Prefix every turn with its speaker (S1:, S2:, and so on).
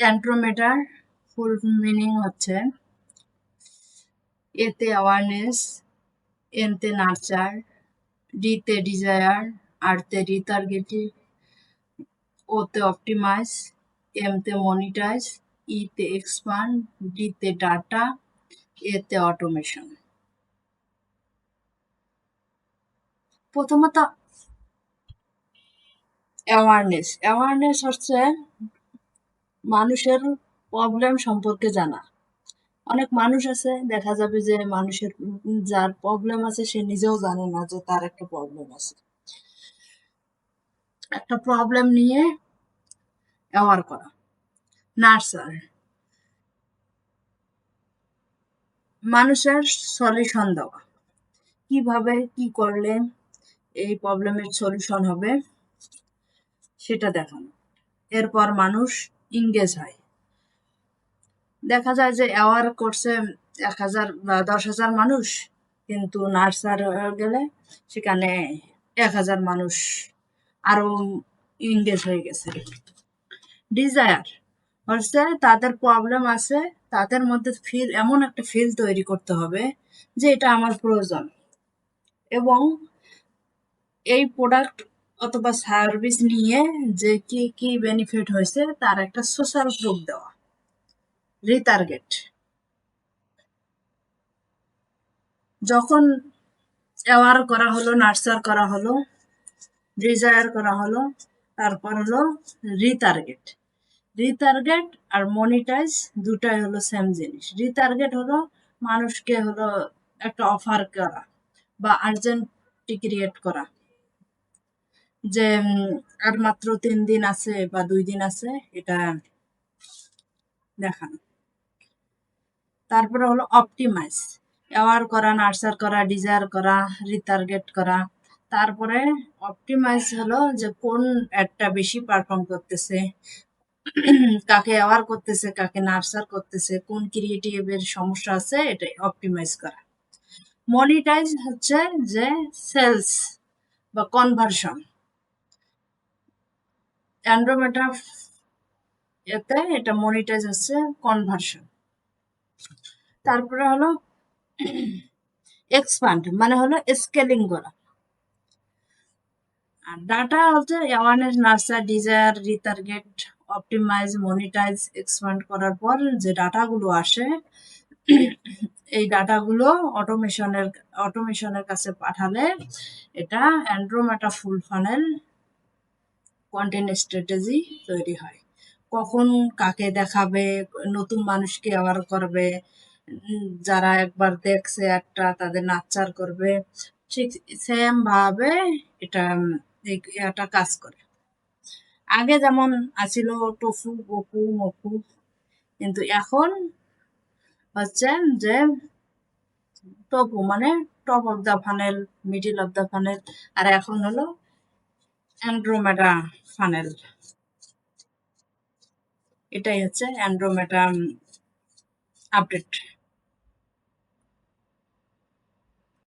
S1: অ্যান্ড্রোমেটার full meaning হচ্ছে এতে awareness, এনতে নার্চার, ডিতে ডিজায়ার, আরতে রিটার্গেটিভ, ওতে অপটিমাইজ, এমতে মনিটাইজ, ইতে এক্সপান্ড, ডিতে ডাটা, এতে অটোমেশন। প্রথমত অ্যাওয়ারনেস হচ্ছে মানুষের প্রবলেম সম্পর্কে জানা। অনেক মানুষ আছে, দেখা যাবে যে মানুষের যার প্রবলেম আছে সে নিজেও জানে না যে তার একটা প্রবলেম আছে। একটা প্রবলেম নিয়ে অ্যাওয়ার করা। নার্সার মানুষের সলিউশন দেওয়া, কিভাবে কি করলে এই প্রবলেমের সলিউশন হবে সেটা দেখানো। এরপর মানুষ ইংগেজ হয়। দেখা যায় যে অ্যাওয়ার করছে 1000 বা 10,000 মানুষ, কিন্তু নার্সার গেলে সেখানে 1000 মানুষ আরো ইংগেজ হয়ে গেছে। ডিজায়ার হচ্ছে তাদের প্রবলেম আছে, তাদের মধ্যে এমন একটা ফিল তৈরি করতে হবে যে এটা আমার প্রয়োজন, এবং এই প্রোডাক্ট অথবা সার্ভিস নিয়ে যে কি কি বেনিফিট হয়েছে তার একটা সোশ্যাল প্রুফ দেওয়া। রিটার্গেট যখন অ্যাওয়ার করা হলো, নার্চার করা হলো, ডিজায়ার করা হলো, তারপর হলো রিটার্গেট। রিটার্গেট আর মনিটাইজ দুটাই হলো সেম জিনিস। রিটার্গেট হলো মানুষকে হলো একটা অফার করা বা আর্জেন্টি ক্রিয়েট করা, যে আর মাত্র 3 দিন আছে বা 2 দিন আছে, এটা দেখানো। তারপরে হলো অপটিমাইজ, অ্যাওয়ার করা, নার্চার করা, ডিজায়ার করা, রিটার্গেট করা। তারপরে অপটিমাইজ হলো যে কোন অ্যাডটা বেশি পারফর্ম করতেছে, কাকে অ্যাওয়ার করতেছে, কাকে নার্চার করতেছে, কোন ক্রিয়েটিভের সমস্যা আছে, এটা অপটিমাইজ করা। মনিটাইজ হচ্ছে যে সেলস বা কনভার্সন। অ্যান্ড্রোমেটা এতে এটা মনিটাইজ হচ্ছে কনভার্সন। তারপরে হলো এক্সপান্ড, মানে হলো স্কেলিং করা। আর ডাটা হচ্ছে awareness, nurture, desire, retarget, optimise, monetize, expand করার পর যে ডাটাগুলো আসে, এই ডাটাগুলো অটোমেশনের কাছে পাঠালে এটা অ্যান্ড্রোমেটা ফুল ফানেল কন্টেন্ট স্ট্র্যাটেজি তৈরি হয়। কখন কাকে দেখাবে, নতুন মানুষকে অ্যাওয়ার করবে, যারা একবার দেখছে একটা তাদের নাচার করবে, ঠিক সেম ভাবে এটা কাজ করে। আগে যেমন আছিল টফু, গপু, মপু, কিন্তু এখন হচ্ছে যে টপু মানে top of the funnel, middle of the funnel, আর এখন হলো অ্যান্ড্রোমেটা ফানেল। এটাই হচ্ছে অ্যান্ড্রোমেটা আপডেট।